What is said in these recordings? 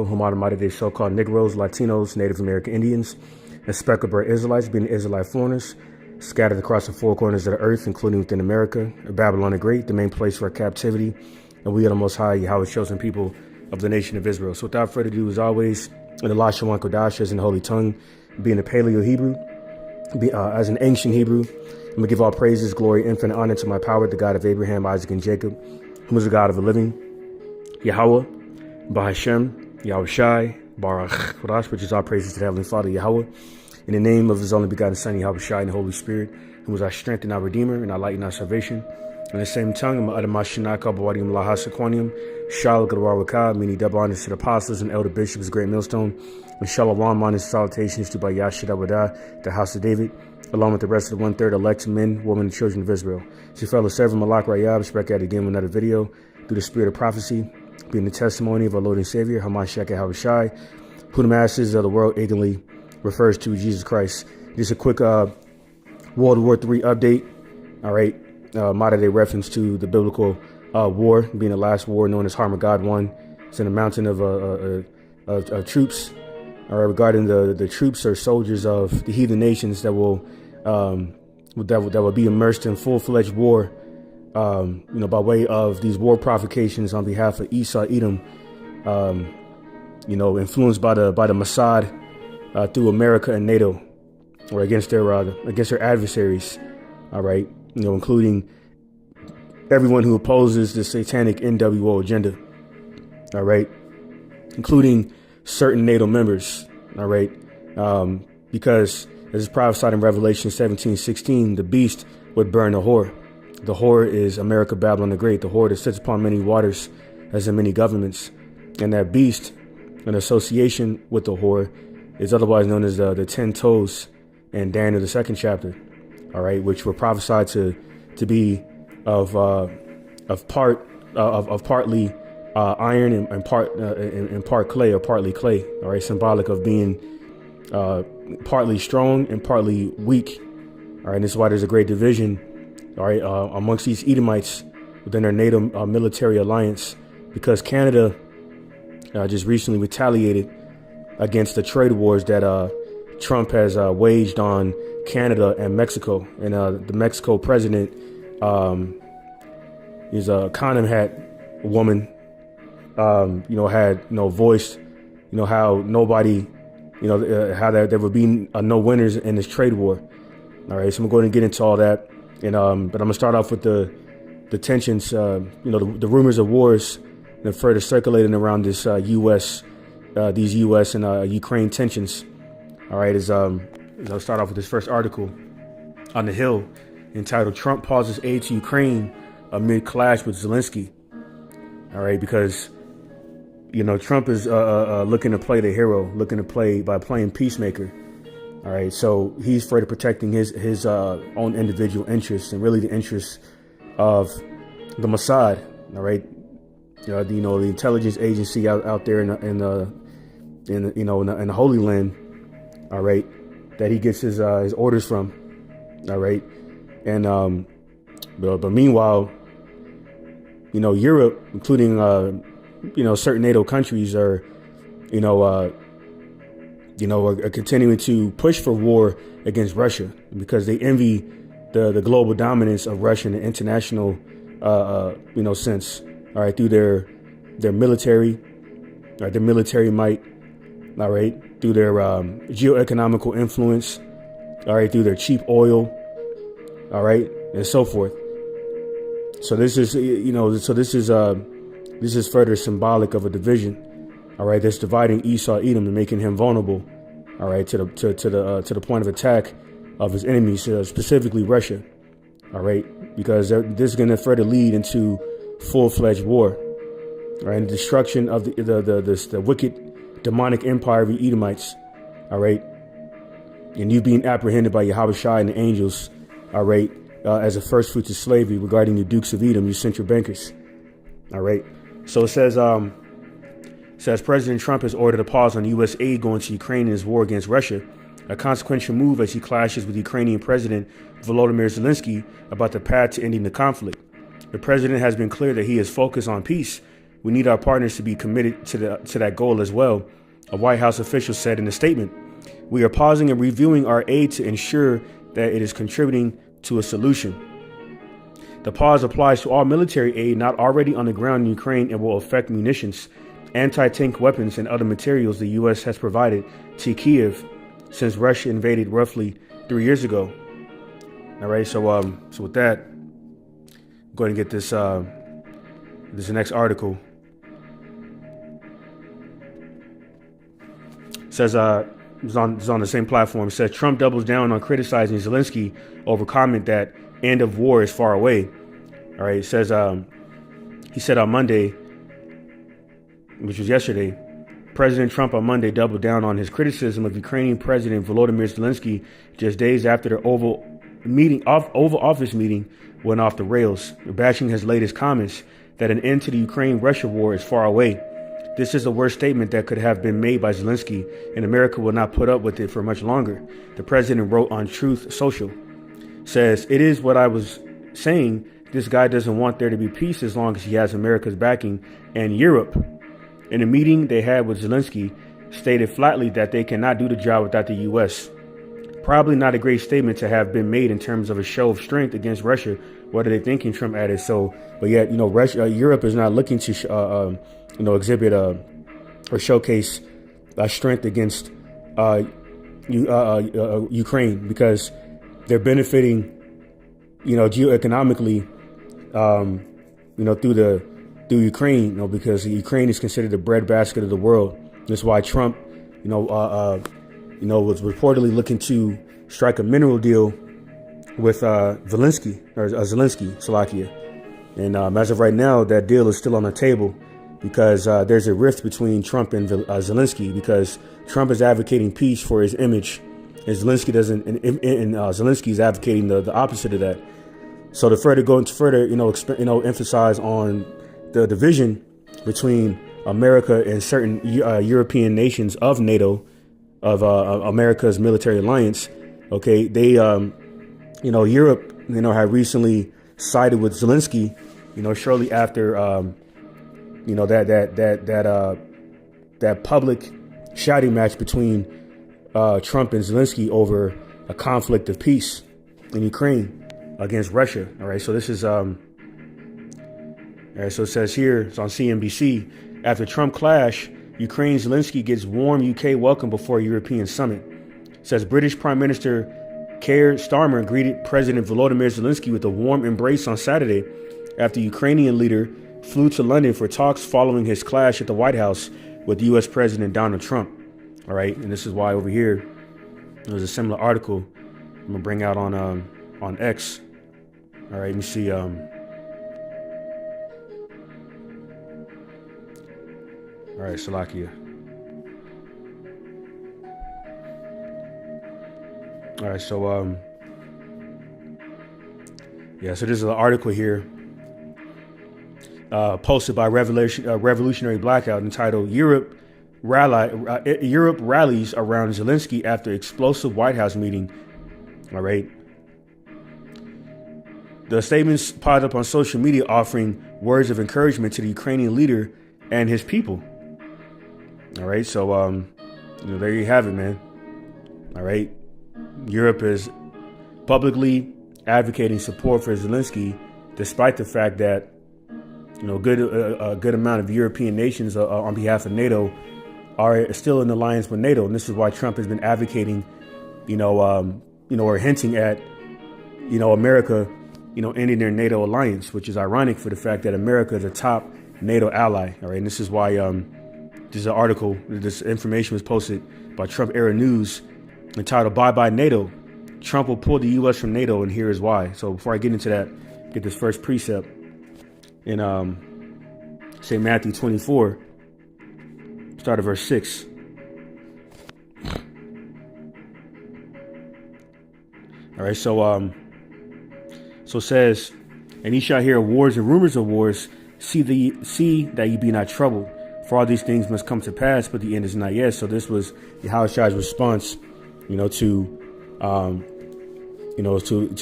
Israel, whom automated they so-called Negroes, Latinos, Native American Indians, and speckled bird Israelites, being Israelite foreigners, scattered across the four corners of the earth, including within America, Babylon the Great, the main place for our captivity, and we are the Most High, Yahweh's chosen people of the nation of Israel. So without further ado, as always, in the Lashawan Kodash, as in the Holy Tongue, being a Paleo Hebrew, as an ancient Hebrew, I'm going to give all praises, glory, infinite honor to my power, the God of Abraham, Isaac, and Jacob, who is the God of the living, Yahweh, Bahashem, Yahweh Shai, Baruch Kodash, which is all praises to the Heavenly Father, Yahweh, in the name of his only begotten Son, Yahweh Shai, and the Holy Spirit, who is our strength and our Redeemer, and our light and our salvation. In the same tongue, I'm utter Mashinaka, Bawadium, Lahasaquanium, Shalom, Gadwarakah, meaning double honors to the apostles and elder bishops, great millstone, and Shalom, honors, salutations to Bayashidawada, the house of David, along with the rest of the one-third elect men, women, and children of Israel. It's your fellow servant, Malak Rayab, back at it again with another video, through the spirit of prophecy, being the testimony of our Lord and Savior, Hamashiach Yahushai, who the masses of the world ignorantly refers to Jesus Christ. Just a quick World War III update. All right. Modern day reference to the biblical war, being the last war known as Harmagad I. It's in a mountain of troops. All right, regarding the troops or soldiers of the heathen nations that will be immersed in full-fledged war, by way of these war provocations on behalf of Esau, Edom, influenced by the Mossad through America and NATO, or against their adversaries. All right, including everyone who opposes the satanic NWO agenda. All right, including certain NATO members. All right, because as is prophesied in Revelation 17:16, the beast would burn the whore. The whore is America, Babylon the Great, the whore that sits upon many waters, as in many governments. And that beast, in association with the whore, is otherwise known as the 10 toes in Daniel, the 2nd chapter. All right, which were prophesied to be of partly iron and part clay, or partly clay. All right, symbolic of being partly strong and partly weak. All right, and this is why there's a great division. All right, amongst these Edomites within their NATO military alliance, because Canada just recently retaliated against the trade wars that Trump has waged on Canada and Mexico. And the Mexico president is a condom hat woman, had voiced, how nobody, how there would be no winners in this trade war. All right, so I'm going to get into all that. And but I'm gonna start off with the tensions, the rumors of wars that further circulating around this these U.S. and Ukraine tensions. All right, I'll start off with this first article on the Hill entitled "Trump pauses aid to Ukraine amid clash with Zelensky." All right, because Trump is looking to play the hero, looking to play by playing peacemaker. All right, so he's afraid of protecting his own individual interests and really the interests of the Mossad. All right, the intelligence agency out there in the Holy Land. All right, that he gets his orders from. All right, and but meanwhile, Europe, including certain NATO countries, are are continuing to push for war against Russia because they envy the global dominance of Russia in the international, sense. All right, through their military, their military might. All right, through their geoeconomical influence. All right, through their cheap oil. All right, and so forth. So this is, this is further symbolic of a division. All right, that's dividing Esau, Edom, and making him vulnerable. All right, to the point of attack of his enemies, specifically Russia. All right, because this is going to further lead into full-fledged war. All right, and destruction of the wicked, demonic empire of the Edomites. All right, and you being apprehended by Yahweh Shai and the angels. All right, as a first fruits of slavery, regarding the dukes of Edom, you central bankers. All right, so it says President Trump has ordered a pause on U.S. aid going to Ukraine in his war against Russia, a consequential move as he clashes with Ukrainian President Volodymyr Zelensky about the path to ending the conflict. The president has been clear that he is focused on peace, We need our partners to be committed to that goal as well, a White House official said in a statement. We are pausing and reviewing our aid to ensure that it is contributing to a solution. The pause applies to all military aid not already on the ground in Ukraine and will affect munitions, anti-tank weapons, and other materials the U.S. has provided to Kyiv since Russia invaded roughly 3 years ago. All right, so with that, I'm going to get this next article. It says it's on the same platform. It says Trump doubles down on criticizing Zelensky over comment that end of war is far away. All right, it says he said on Monday, which was yesterday, President Trump on Monday doubled down on his criticism of Ukrainian President Volodymyr Zelensky just days after the Oval Office meeting went off the rails, bashing his latest comments that an end to the Ukraine-Russia war is far away. This is the worst statement that could have been made by Zelensky, and America will not put up with it for much longer, the president wrote on Truth Social. Says, it is what I was saying. This guy doesn't want there to be peace as long as he has America's backing, and Europe. In a meeting they had with Zelensky, stated flatly that they cannot do the job without the U.S. Probably not a great statement to have been made in terms of a show of strength against Russia. What are they thinking? Trump added. So, but yet, Russia, Europe is not looking to, exhibit or showcase strength against Ukraine because they're benefiting, geoeconomically, through Ukraine, because Ukraine is considered the breadbasket of the world. That's why Trump, was reportedly looking to strike a mineral deal with Zelensky, Slovakia. And as of right now, that deal is still on the table because there's a rift between Trump and Zelensky because Trump is advocating peace for his image, and Zelensky doesn't, and Zelensky is advocating the opposite of that. So to further emphasize on the division between America and certain European nations of NATO, of America's military alliance. Okay, they, Europe, had recently sided with Zelensky, shortly after, that public shouting match between Trump and Zelensky over a conflict of peace in Ukraine against Russia. All right, so this is all right, so it says here, it's on CNBC, after Trump clash, Ukraine Zelensky gets warm UK welcome before European summit. It says British Prime Minister Keir Starmer greeted President Volodymyr Zelensky with a warm embrace on Saturday after Ukrainian leader flew to London for talks following his clash at the White House with US President Donald Trump. All right, and this is why over here, there's a similar article I'm going to bring out on X. All right, let me see. All right, Slovakia. All right, so so this is an article here posted by Revolutionary Blackout entitled "Europe rallies around Zelensky after explosive White House meeting." All right. The statements piled up on social media offering words of encouragement to the Ukrainian leader and his people. All right, so there you have it, man. All right, Europe is publicly advocating support for Zelensky, despite the fact that a good amount of European nations on behalf of NATO are still in alliance with NATO, and this is why Trump has been advocating, or hinting at, America, ending their NATO alliance, which is ironic for the fact that America is a top NATO ally. All right, and this is why this is an article, this information was posted by Trump Era News entitled "Bye Bye NATO. Trump will pull the U.S. from NATO, and here is why." So before I get into that, get this first precept in say Matthew 24, start at verse 6. All right, so it says, "And ye shall hear of wars and rumors of wars. See that ye be not troubled. For all these things must come to pass, but the end is not yet." So this was Yahushua's response, to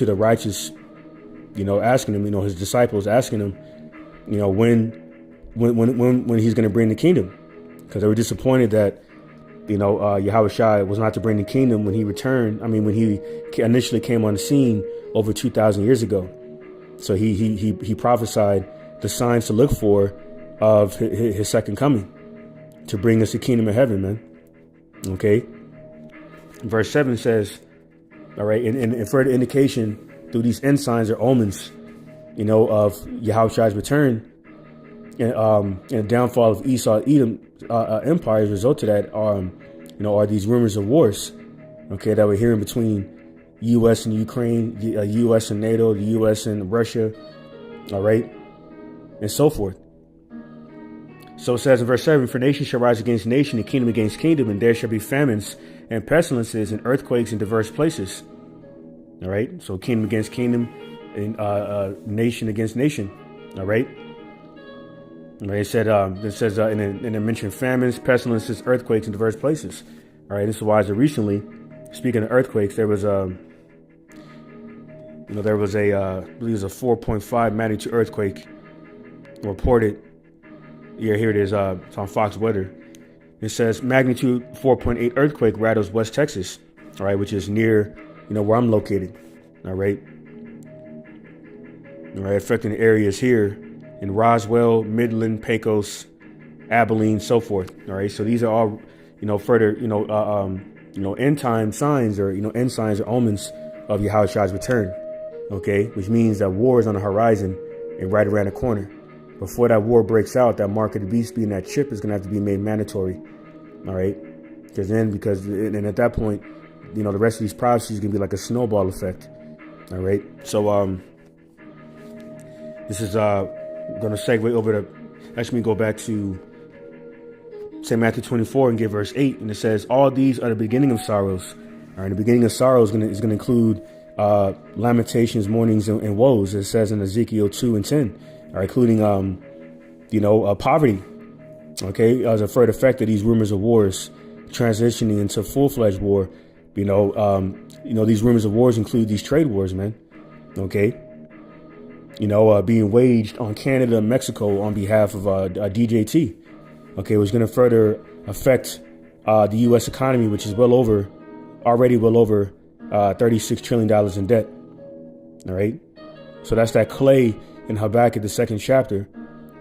the righteous, asking him, his disciples asking him, when when he's going to bring the kingdom, because they were disappointed that Yahweh Shai was not to bring the kingdom when he returned. I mean, when he initially came on the scene over 2,000 years ago. So he prophesied the signs to look for of his second coming, to bring us the kingdom of heaven, man. Okay. Verse 7 says, all right, and further indication through these end signs or omens, of Yahweh Shai's return and the downfall of Esau, Edom empire as a result of that are these rumors of wars, okay, that we're hearing between U.S. and Ukraine, U.S. and NATO, the U.S. and Russia, all right, and so forth. So it says in verse 7, for nation shall rise against nation, and kingdom against kingdom, and there shall be famines and pestilences and earthquakes in diverse places. All right, so kingdom against kingdom, and nation against nation. All right. It said, and it mentioned famines, pestilences, earthquakes in diverse places. All right, this is why recently, speaking of earthquakes, there was I believe it was a 4.5 magnitude earthquake reported. Yeah, here it is. It's on Fox Weather. It says magnitude 4.8 earthquake rattles West Texas. All right, which is near, where I'm located. All right, affecting the areas here in Roswell, Midland, Pecos, Abilene, so forth. All right, so these are all, further, end time signs or end signs or omens of Yahweh Shai's return. Okay, which means that war is on the horizon and right around the corner. Before that war breaks out, that mark of the beast, being that chip, is going to have to be made mandatory. All right, because at that point, the rest of these prophecies are going to be like a snowball effect. All right, so this is going to segue over to, actually go back to say Matthew 24 and get verse 8, and it says, all these are the beginning of sorrows. All right, the beginning of sorrow is going to include lamentations, mournings, and woes. It says in Ezekiel 2 and 10, all right, including poverty. Okay, as a further effect of these rumors of wars transitioning into full-fledged war. These rumors of wars include these trade wars, man. Okay. Being waged on Canada and Mexico on behalf of DJT, okay, was going to further affect the U.S. economy, which is already well over $36 trillion in debt. All right, so that's that clay in Habakkuk, the second chapter.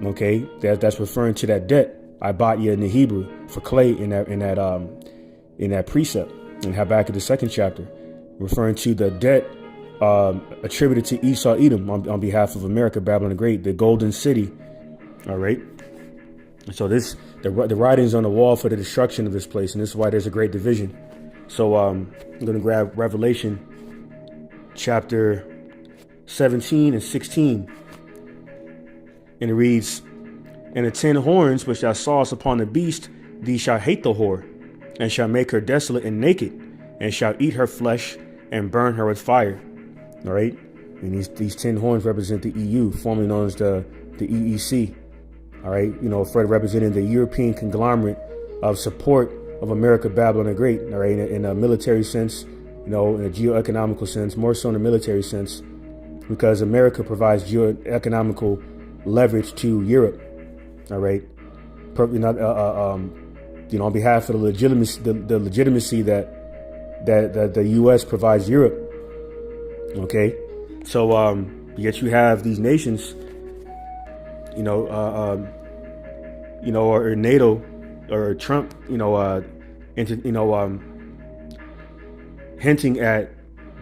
Okay, that's referring to that debt. I bought you in the Hebrew for clay in that precept in Habakkuk, the second chapter, referring to the debt attributed to Esau, Edom on behalf of America, Babylon the Great, the golden city. All right. So the writings on the wall for the destruction of this place, and this is why there's a great division. So I'm going to grab Revelation chapter 17 and 16, and it reads, and the 10 horns which thou sawest upon the beast, these shall hate the whore, and shall make her desolate and naked, and shall eat her flesh and burn her with fire. All right, and these 10 horns represent the EU, formerly known as the EEC. All right, further representing the European conglomerate of support of America, Babylon the Great. All right, in a military sense, in a geoeconomical sense, more so in a military sense, because America provides geoeconomical leverage to Europe. All right, on behalf of the legitimacy that the U.S. provides Europe. Okay, so yet you have these nations, or NATO or Trump, hinting at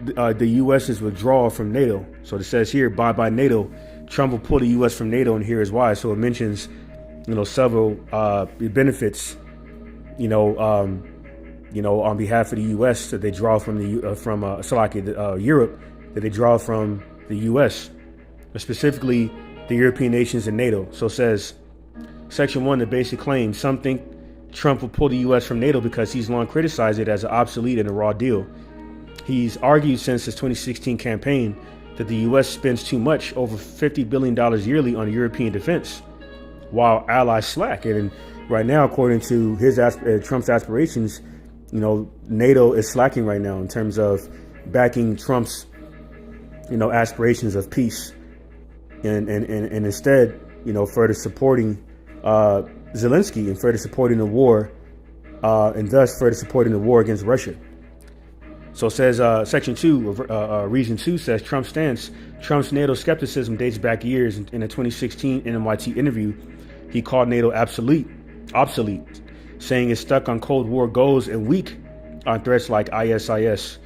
the U.S.'s withdrawal from NATO. So it says here, bye NATO. Trump will pull the U.S. from NATO, and here is why. So it mentions, several benefits, on behalf of the U.S. that they draw from Europe, that they draw from the U.S., specifically the European nations and NATO. So it says, Section 1, the basic claim. Some think Trump will pull the U.S. from NATO because he's long criticized it as an obsolete and a raw deal. He's argued since his 2016 campaign that the U.S. spends too much, over $50 billion yearly, on European defense, while allies slack. And right now, according to Trump's aspirations, NATO is slacking right now in terms of backing Trump's, aspirations of peace, and instead, further supporting Zelensky and further supporting the war, and thus further supporting the war against Russia. So it says, Section 2, Reason 2 says, Trump's stance. Trump's NATO skepticism dates back years. In a 2016 NYT interview, he called NATO obsolete, saying it's stuck on Cold War goals and weak on threats like ISIS.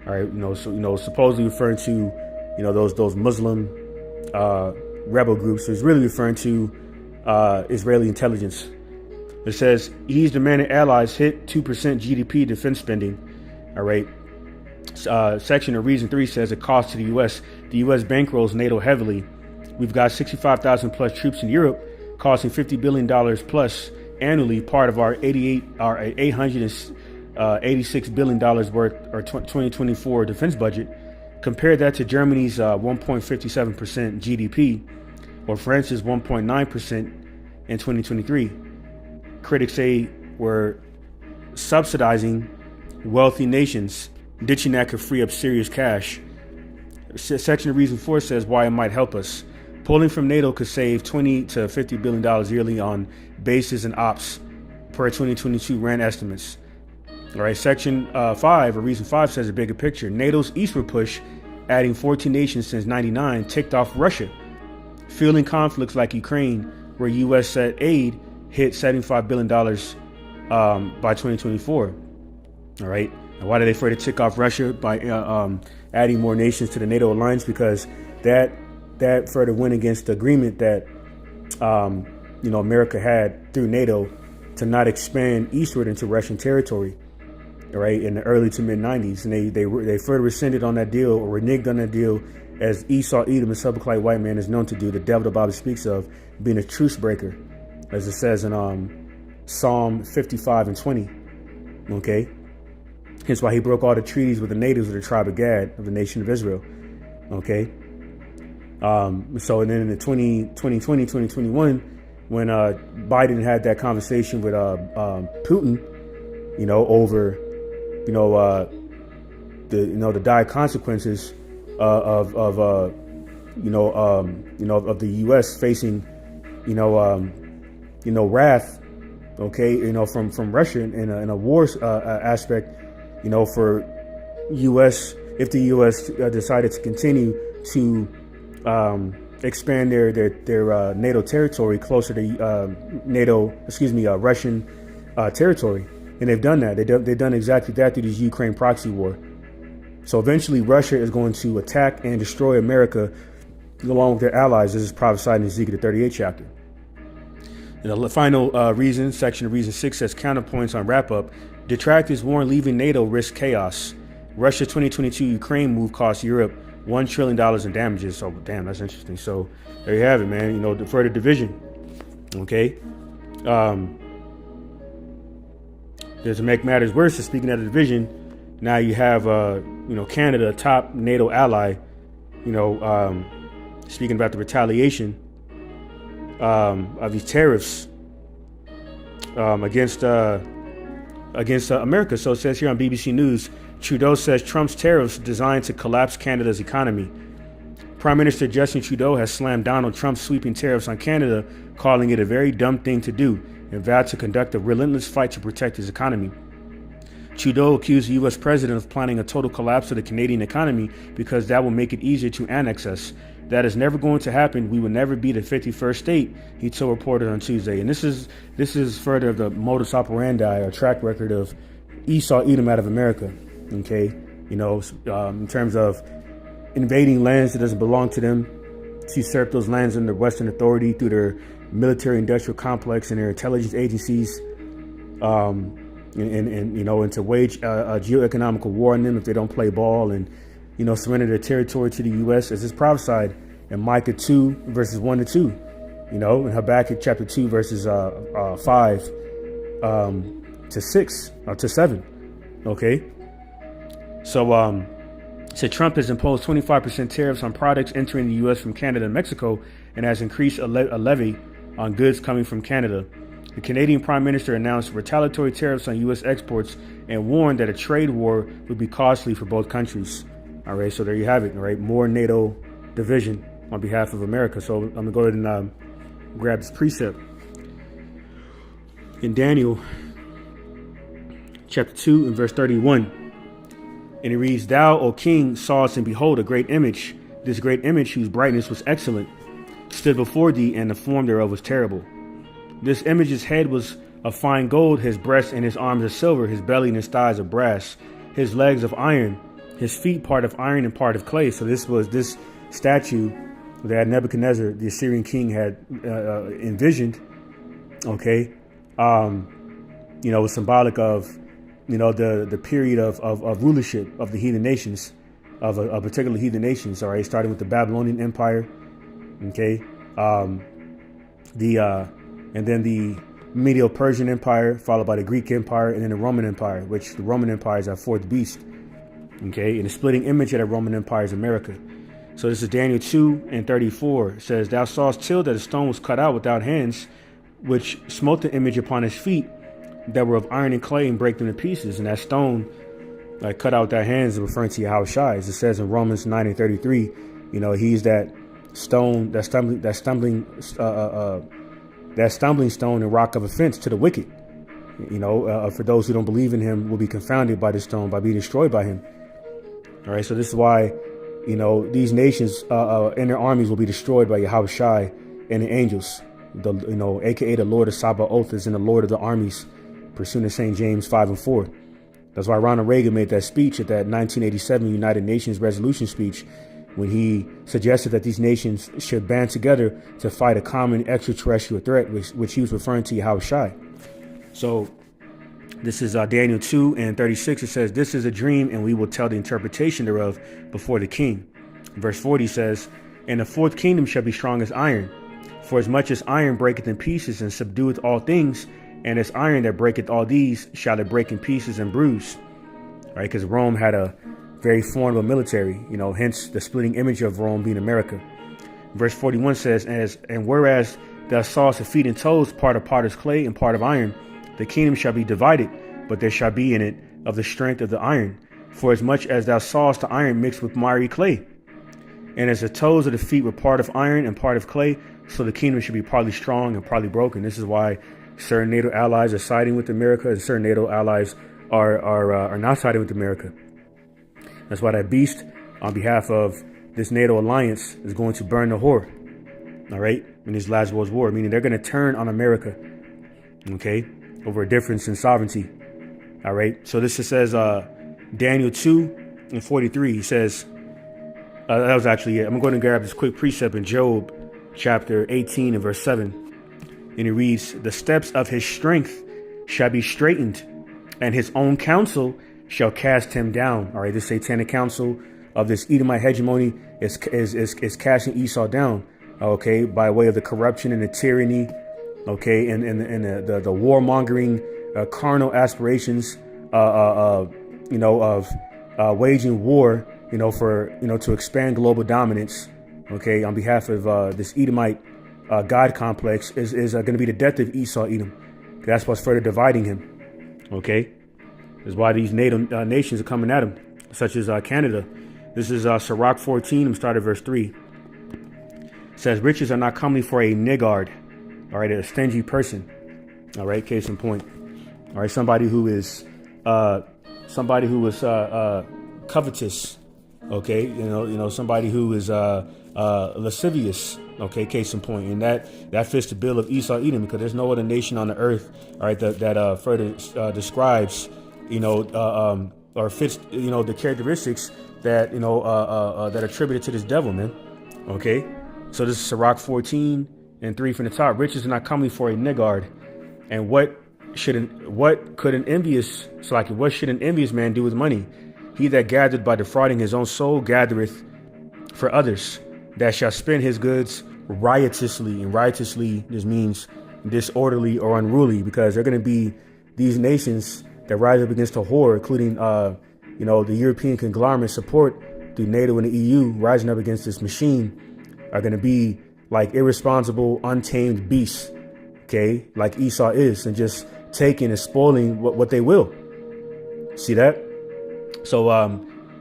All right, so supposedly referring to, those Muslim rebel groups. So it's really referring to Israeli intelligence. It says he's demanding allies hit 2% GDP defense spending. All right. Section of Reason 3 says it costs to the U.S. The U.S. bankrolls NATO heavily. We've got 65,000 plus troops in Europe, costing $50 billion plus annually, part of our $886 billion worth or 2024 defense budget. Compare that to Germany's 1.57% GDP, or France's 1.9% in 2023. Critics say we're subsidizing wealthy nations, ditching that could free up serious cash. Section of Reason 4 says why it might help us. Pulling from NATO could save $20 to $50 billion yearly on bases and ops per 2022 RAND estimates. All right, Section 5, or Reason 5 says a bigger picture. NATO's eastward push, adding 14 nations since '99, ticked off Russia. Fueling conflicts like Ukraine, where U.S. said aid hit $75 billion by 2024. All right. And why did they further tick off Russia by adding more nations to the NATO alliance? Because that further went against the agreement that America had through NATO to not expand eastward into Russian territory, all right, in the early to mid 90s, and they further rescinded on that deal, or reneged on that deal, as Esau, Edom, a subclite white man is known to do. The devil the Bible speaks of being a truce breaker, as it says in Psalm 55 and 20. Okay. Hence why he broke all the treaties with the natives of the tribe of Gad of the nation of Israel. Okay. So and then in the 2021, when Biden had that conversation with Putin, over the dire consequences of the U.S. facing wrath, okay, from Russia in a war aspect. For U.S., if the U.S. decided to continue to expand their NATO territory closer to Russian territory, and they've done that. They've done exactly that through this Ukraine proxy war. So eventually, Russia is going to attack and destroy America along with their allies. This is prophesied in Ezekiel 38 chapter. And the final reason, section of Reason 6 says counterpoints on wrap up. Detractors warn leaving NATO risk chaos. Russia's 2022 Ukraine move cost Europe $1 trillion in damages. So, damn, that's interesting. So, there you have it, man. The further division. Okay. To make matters worse, speaking of the division, now you have, Canada, a top NATO ally, speaking about the retaliation of these tariffs against America. So it says here on BBC News, Trudeau says Trump's tariffs designed to collapse Canada's economy. Prime Minister Justin Trudeau has slammed Donald Trump's sweeping tariffs on Canada, calling it a very dumb thing to do, and vowed to conduct a relentless fight to protect his economy. Trudeau accused the U.S. president of planning a total collapse of the Canadian economy because that will make it easier to annex us. That is never going to happen. We will never be the 51st state, he told reporters on Tuesday. And this is further of the modus operandi or track record of Esau, Edom out of America. Okay, in terms of invading lands that doesn't belong to them, to usurp those lands under Western authority through their military-industrial complex and their intelligence agencies, and to wage a geoeconomical war on them if they don't play ball and surrender their territory to the U.S. as is prophesied in Micah 2 verses 1 to 2, in Habakkuk chapter 2 verses 5 to 6 or to 7. Okay, so said Trump has imposed 25% tariffs on products entering the U.S. from Canada and Mexico, and has increased a levy on goods coming from Canada. The Canadian Prime Minister announced retaliatory tariffs on U.S. exports and warned that a trade war would be costly for both countries. All right, so there you have it. All right, more NATO division on behalf of America. So I'm going to go ahead and grab this precept. in Daniel chapter 2 and verse 31. And it reads, Thou, O king, sawest, and behold, a great image. This great image, whose brightness was excellent, stood before thee, and the form thereof was terrible. This image's head was of fine gold, his breast and his arms of silver, his belly and his thighs of brass, his legs of iron, his feet part of iron and part of clay. So this was this statue that Nebuchadnezzar, the Assyrian king, had envisioned. Okay, was symbolic of, the period of rulership of the heathen nations, of a particular heathen nations. All right, starting with the Babylonian Empire. Okay, and then the Medo-Persian Empire, followed by the Greek Empire, and then the Roman Empire, which the Roman Empire is our fourth beast. Okay, and the splitting image of the Roman Empire is America. So this is Daniel 2 and 34. It says, Thou sawest till that a stone was cut out without hands, which smote the image upon his feet that were of iron and clay, and brake them to pieces. And that stone, like cut out without hands, is referring to Yahweh Shai. As it says in Romans 9 and 33, he's that stone, that stumbling stone and rock of offense to the wicked. For those who don't believe in him will be confounded by the stone, by being destroyed by him. All right, so this is why, these nations and their armies will be destroyed by Yahweh Shai and the angels. AKA the Lord of Sabaoth is in the Lord of the armies, pursuant to St. James 5 and 4. That's why Ronald Reagan made that speech at that 1987 United Nations resolution speech, when he suggested that these nations should band together to fight a common extraterrestrial threat, which he was referring to Yahweh Shai. So this is Daniel 2 and 36. It says, This is a dream, and we will tell the interpretation thereof before the king. Verse 40 says, And the fourth kingdom shall be strong as iron. For as much as iron breaketh in pieces and subdueth all things, and as iron that breaketh all these, shall it break in pieces and bruise. Right? Because Rome had a very formidable military, hence the splitting image of Rome being America. Verse 41 says, And whereas thou sawest the feet and toes, part of potter's clay and part of iron, the kingdom shall be divided, but there shall be in it of the strength of the iron. For as much as thou sawest the iron mixed with miry clay, and as the toes of the feet were part of iron and part of clay, so the kingdom should be partly strong and partly broken. This is why certain NATO allies are siding with America, and certain NATO allies are not siding with America. That's why that beast, on behalf of this NATO alliance, is going to burn the whore. All right, in this last world war, meaning they're going to turn on America. Okay, over a difference in sovereignty. All right, so this just says Daniel 2 and 43. He says, that was actually it. I'm going to grab this quick precept in Job chapter 18 and verse 7. And it reads, The steps of his strength shall be straightened, and his own counsel shall cast him down. All right, this satanic counsel of this Edomite hegemony is casting Esau down. Okay, by way of the corruption and the tyranny. Okay, and the warmongering, carnal aspirations, of waging war, to expand global dominance. Okay, on behalf of this Edomite God complex is going to be the death of Esau Edom. That's what's further dividing him. Okay, is why these NATO nations are coming at him, such as Canada. This is Sirach 14. I'm starting at verse 3. It says, Riches are not comely for a niggard. All right, a stingy person. All right, case in point. All right, somebody who is covetous. Okay, somebody who is lascivious. Okay, case in point, and that fits the bill of Esau Edom, because there's no other nation on the earth, all right, that further describes, or fits, the characteristics that that are attributed to this devil, man. Okay, so this is Sirach 14 and 3 from the top. Riches are not comely for a niggard, and what should an envious man do with money? He that gathereth by defrauding his own soul gathereth for others, that shall spend his goods riotously. And riotously just means disorderly or unruly, because they're going to be these nations that rise up against a whore, including the European conglomerate support through NATO and the EU, rising up against this machine, are going to be like irresponsible, untamed beasts. Okay, like Esau is, and just taking and spoiling what they will. See that? So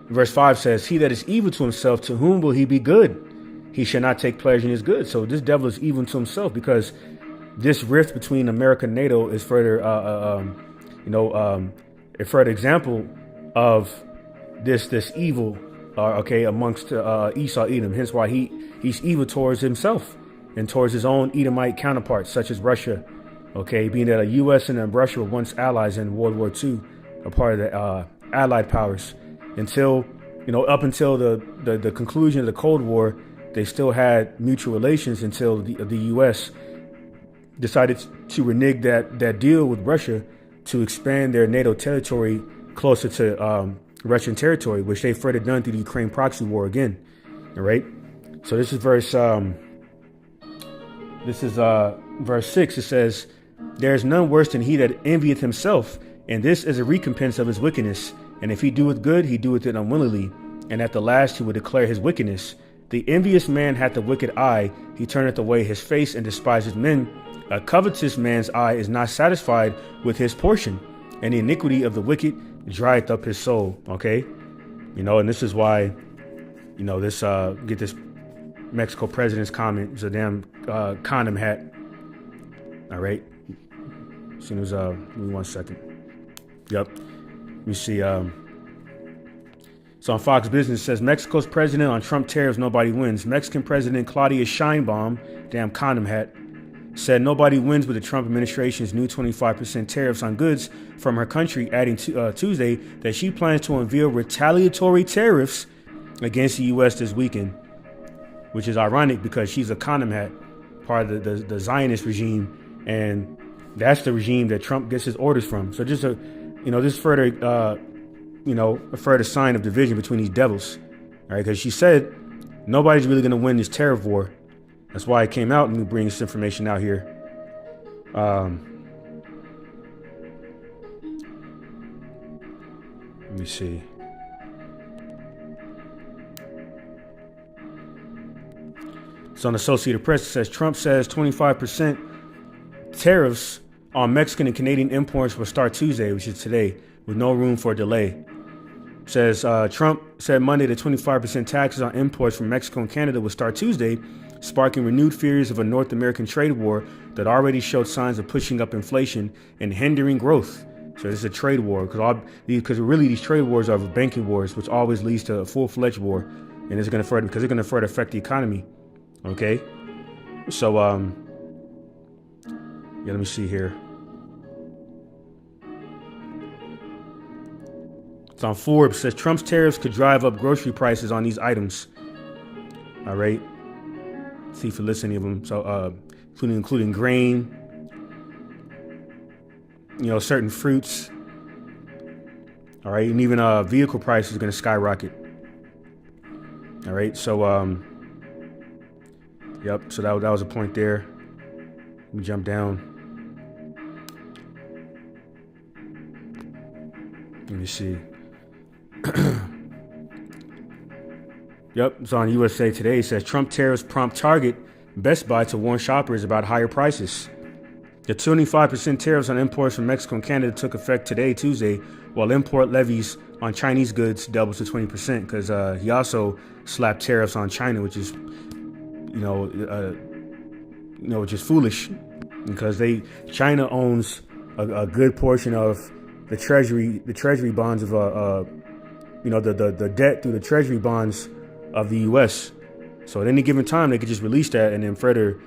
verse 5 says, He that is evil to himself, to whom will he be good? He shall not take pleasure in his good. So this devil is evil to himself, because this rift between America and NATO is further, a further example of this evil, amongst Esau Edom. Hence why he's evil towards himself and towards his own Edomite counterparts, such as Russia. Okay, being that the U.S. and Russia were once allies in World War II, a part of the Allied powers, until up until the conclusion of the Cold War, they still had mutual relations until the U.S. decided to renege that deal with Russia to expand their NATO territory closer to Russian territory, which they further done through the Ukraine proxy war again. All right. So this is verse 6. It says, "There is none worse than he that envieth himself, and this is a recompense of his wickedness. And if he doeth good, he doeth it unwillingly, and at the last he will declare his wickedness. The envious man hath a wicked eye, he turneth away his face and despises men. A covetous man's eye is not satisfied with his portion, and the iniquity of the wicked drieth up his soul." Okay, and this is why, this get this Mexico president's comment. It's a damn condom hat. All right. Give me 1 second. Yep. Let me see. So on Fox Business, it says Mexico's president on Trump tariffs, nobody wins. Mexican President Claudia Sheinbaum, damn condom hat, said nobody wins with the Trump administration's new 25% tariffs on goods from her country, adding Tuesday that she plans to unveil retaliatory tariffs against the U.S. this weekend, which is ironic because she's a condom hat, part of the Zionist regime, and that's the regime that Trump gets his orders from. So just this further, a further sign of division between these devils, all right? Because she said nobody's really going to win this tariff war. That's why it came out. Let me bring this information out here. Let me see. So on Associated Press, it says Trump says 25% tariffs on Mexican and Canadian imports will start Tuesday, which is today, with no room for delay. Says Trump said Monday that 25% taxes on imports from Mexico and Canada will start Tuesday, sparking renewed fears of a North American trade war that already showed signs of pushing up inflation and hindering growth. So this is a trade war because really these trade wars are banking wars, which always leads to a full-fledged war, and it's going to further affect the economy. Okay, so let me see here. It's on Forbes. Says Trump's tariffs could drive up grocery prices on these items. All right. See for listening of them. So, including grain, certain fruits. All right. And even vehicle prices are going to skyrocket. All right. So, yep. So that was a point there. Let me jump down. Let me see. Yep, it's on USA Today. It says Trump tariffs prompt Target, Best Buy to warn shoppers about higher prices. The 25% tariffs on imports from Mexico and Canada took effect today, Tuesday, while import levies on Chinese goods doubles to 20% because he also slapped tariffs on China, which is, which is foolish because China owns a good portion of the treasury bonds of the debt through the treasury bonds of the U.S. So at any given time, they could just release that and then further,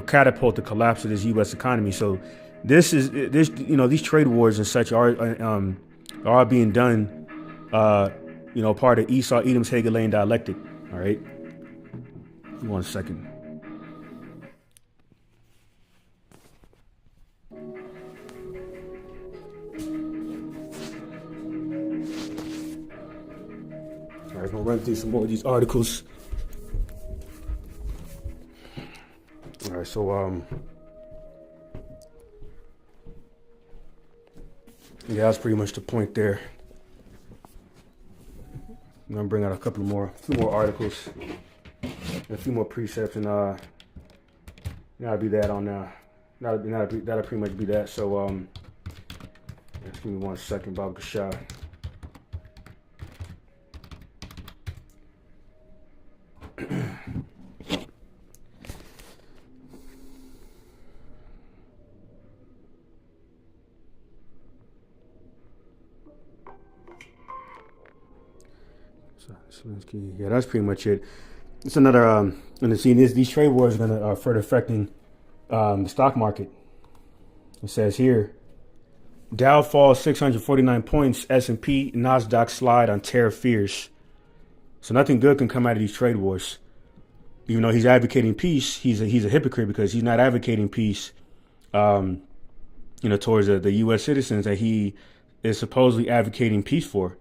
catapult the collapse of this U.S. economy. So these trade wars and such are being done, part of Esau Edom's Hegelian dialectic. All right. 1 second. All right, I'm gonna run through some more of these articles. All right, so yeah, that's pretty much the point there. I'm gonna bring out a few more articles, and a few more precepts, and that'll be that on that'll pretty much be that. So just give me 1 second, Bob Gashad. Zelensky. Yeah, that's pretty much it. It's another. And see, these trade wars are going to further affecting the stock market. It says here, Dow falls 649 points. S&P, Nasdaq slide on tariff fears. So nothing good can come out of these trade wars. Even though he's advocating peace, he's a hypocrite because he's not advocating peace. Towards the U.S. citizens that he is supposedly advocating peace for.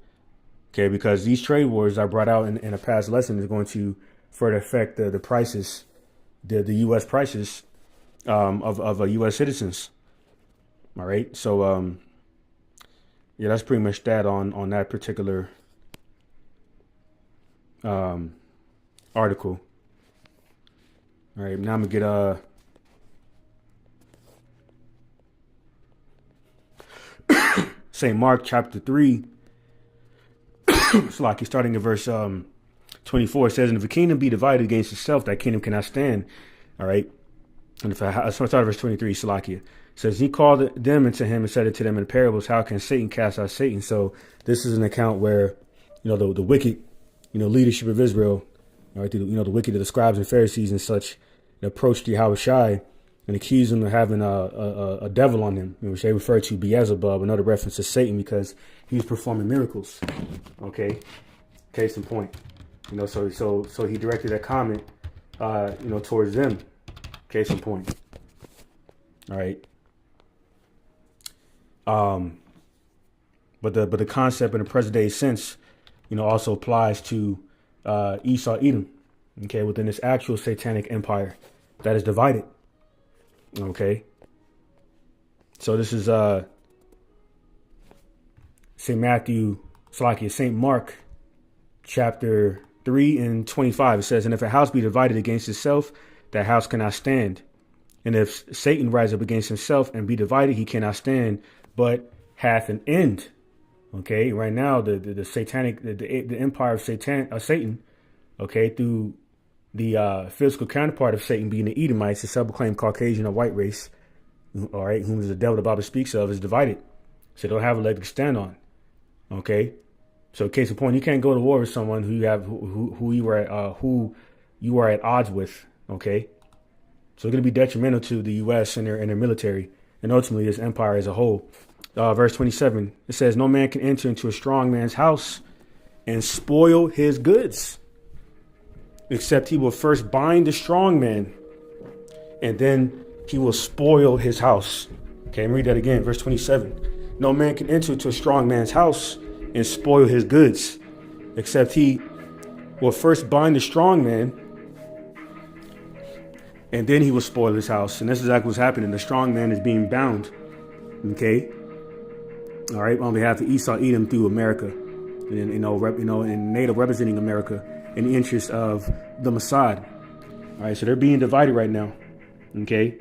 Okay, because these trade wars I brought out in a past lesson is going to further affect the prices, the U.S. prices of U.S. citizens. All right, so yeah, that's pretty much that on that particular article. All right, now I'm gonna get St. Mark chapter 3. It's like starting at verse 24. It says, "And if a kingdom be divided against itself, that kingdom cannot stand." All right. And if I start at verse 23, Salakia. It says, "He called them unto him and said it to them in parables, how can Satan cast out Satan?" So this is an account where, the wicked, leadership of Israel, all right, the wicked of the scribes and Pharisees and such, approached Yahushua and accused him of having a devil on him, which they refer to Beelzebub, another reference to Satan because he was performing miracles. Okay, case in point. So he directed that comment, towards them. Case in point. All right. But the concept in the present day sense, also applies to Esau, Edom. Okay, within this actual satanic empire that is divided. Okay. So this is St. Mark chapter 3 and 25. It says, "And if a house be divided against itself, that house cannot stand. And if Satan rise up against himself and be divided, he cannot stand, but hath an end." Okay, right now the satanic the empire of Satan, okay, through the physical counterpart of Satan being the Edomites, the self-proclaimed Caucasian or white race, all right, whom is the devil the Bible speaks of, is divided. So they don't have a leg to stand on. Okay, so case in point, you can't go to war with someone who you are at odds with. Okay, so it's going to be detrimental to the U.S. and their military, and ultimately this empire as a whole. Verse 27, it says, "No man can enter into a strong man's house and spoil his goods, except he will first bind the strong man, and then he will spoil his house." Okay, let me read that again. Verse 27, "No man can enter into a strong man's house and spoil his goods, except he will first bind the strong man, and then he will spoil his house." And this is exactly what's happening. The strong man is being bound. Okay. All right. On behalf of Esau, Edom through America, and and NATO representing America in the interest of the Mossad. All right. So they're being divided right now. Okay.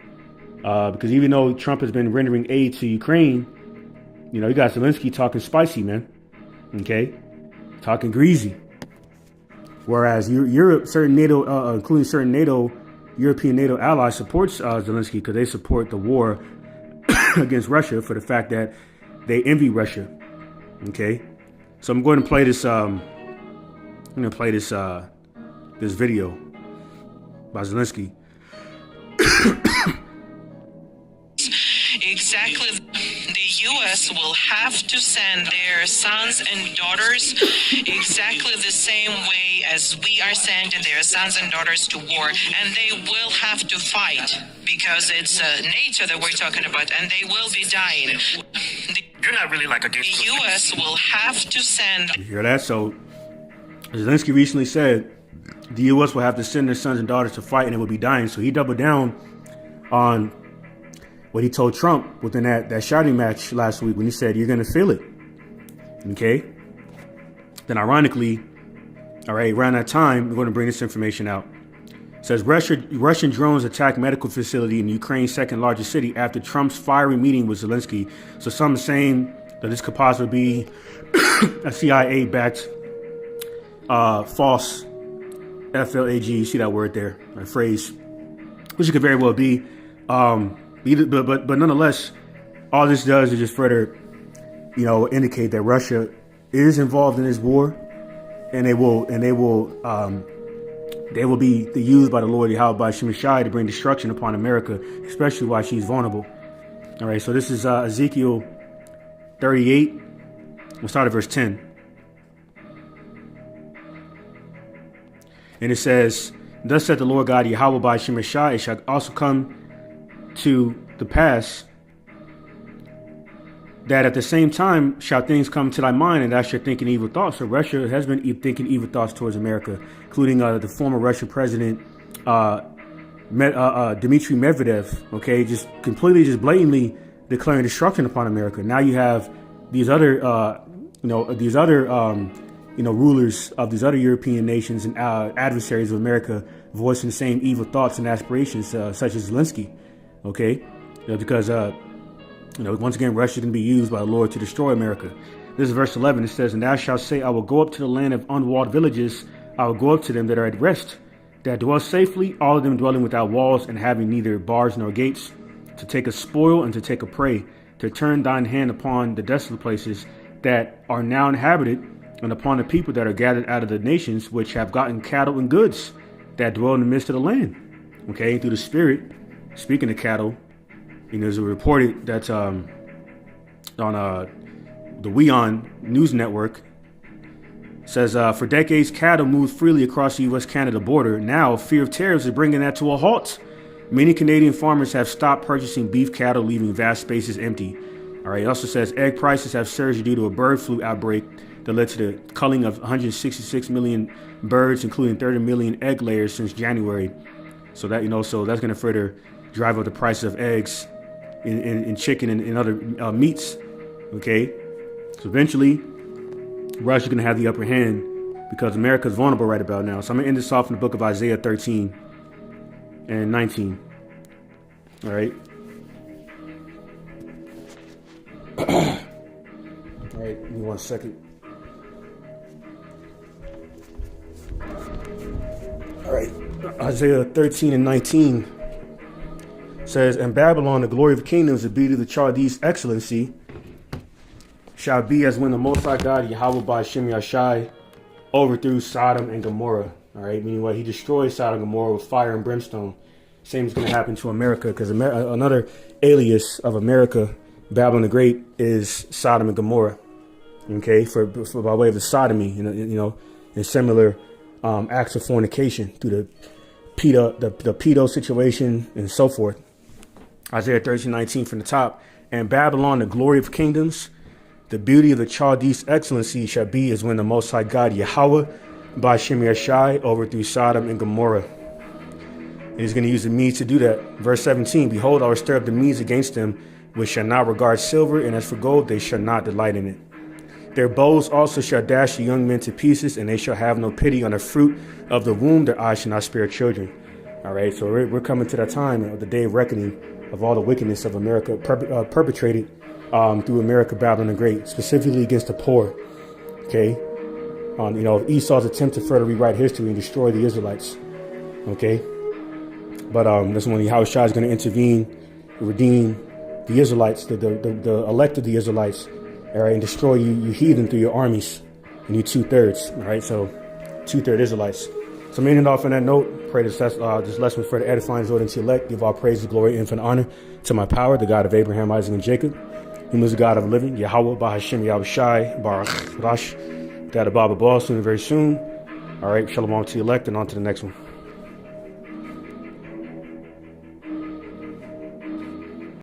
Because even though Trump has been rendering aid to Ukraine, you got Zelensky talking spicy, man. Okay. Talking greasy. Whereas Europe, certain NATO, including certain European NATO allies, supports Zelensky because they support the war against Russia for the fact that they envy Russia. Okay, so I'm going to play this. I'm going to play this this video by Zelensky. Exactly. The U.S. will have to send their sons and daughters exactly the same way as we are sending their sons and daughters to war. And they will have to fight because it's nature that we're talking about, and they will be dying. You're not really like against the U.S. will have to send. You hear that? So Zelensky recently said the U.S. will have to send their sons and daughters to fight and they will be dying. So he doubled down on what he told Trump within that shouting match last week when he said, "You're going to feel it." Okay. Then ironically, all right, around that time, we're going to bring this information out. It says Russian drones attack medical facility in Ukraine's second largest city after Trump's fiery meeting with Zelensky. So some are saying that this could possibly be a CIA-backed false FLAG. You see that word there, that phrase, which it could very well be. But nonetheless, all this does is just further, indicate that Russia is involved in this war, and they will be used by the Lord Yahweh by Shemashai to bring destruction upon America, especially while she's vulnerable. All right, so this is Ezekiel 38. We'll start at verse 10. And it says, "Thus said the Lord God Yahweh by Shemashai, it shall also come to the pass that at the same time shall things come to thy mind, and thou shalt thinking evil thoughts." So Russia has been thinking evil thoughts towards America, including the former Russian president Dmitry Medvedev. Okay, just completely, just blatantly declaring destruction upon America. Now you have these other, rulers of these other European nations and adversaries of America voicing the same evil thoughts and aspirations, such as Zelensky. Okay, because once again, Russia is going to be used by the Lord to destroy America. This is verse 11. It says, "And thou shalt say, I will go up to the land of unwalled villages. I will go up to them that are at rest, that dwell safely, all of them dwelling without walls and having neither bars nor gates, to take a spoil and to take a prey, to turn thine hand upon the desolate places that are now inhabited, and upon the people that are gathered out of the nations, which have gotten cattle and goods, that dwell in the midst of the land." Okay, through the Spirit, speaking of cattle, there's a reported that's on the WEON news network. Says, for decades, cattle moved freely across the U.S.-Canada border. Now, fear of tariffs is bringing that to a halt. Many Canadian farmers have stopped purchasing beef cattle, leaving vast spaces empty. All right. It also says egg prices have surged due to a bird flu outbreak that led to the culling of 166 million birds, including 30 million egg layers since January. So that, so that's going to further drive up the prices of eggs in chicken and other meats. Okay. So eventually, Russia's going to have the upper hand because America's vulnerable right about now. So I'm going to end this off in the book of Isaiah 13 and 19. All right. All right. Give me 1 second. All right. Isaiah 13 and 19 says, "And Babylon, the glory of kingdoms, the beauty of the Chaldees' excellency, shall be as when the Most High God, Yahweh by Shem Yashai, overthrew Sodom and Gomorrah." All right, meaning what? He destroyed Sodom and Gomorrah with fire and brimstone. Same is going to happen to America, because another alias of America, Babylon the Great, is Sodom and Gomorrah. Okay, for by way of the sodomy, and similar acts of fornication through the pedo situation and so forth. Isaiah 13:19 from the top. "And Babylon, the glory of kingdoms, the beauty of the Chaldees' excellency shall be as when the Most High God, Yahweh, by Shem Yashai, overthrew Sodom and Gomorrah." And he's going to use the Medes to do that. Verse 17, "Behold, I will stir up the Medes against them, which shall not regard silver, and as for gold, they shall not delight in it. Their bows also shall dash the young men to pieces, and they shall have no pity on the fruit of the womb. Their eyes shall not spare children." All right, so we're coming to that time of the day of reckoning of all the wickedness of America perpetrated through America, Babylon the Great, specifically against the poor. Okay, Esau's attempt to further rewrite history and destroy the Israelites. Okay, but that's when Yahweh Shai is going to intervene, redeem the Israelites, the elect of the Israelites, all right, and destroy you heathen through your armies and you 2/3. All right, so 2/3 Israelites. So I'm ending off on that note. Pray this lesson for the edifying Lord and to elect. Give all praise, glory, infinite honor to my power, the God of Abraham, Isaac, and Jacob, whom is the God of the living, Yahweh, Bahashem, Yahweh Shai, Baruch, Rash, Dada Baba Ball, soon and very soon. All right, shalom to the elect, and on to the next one.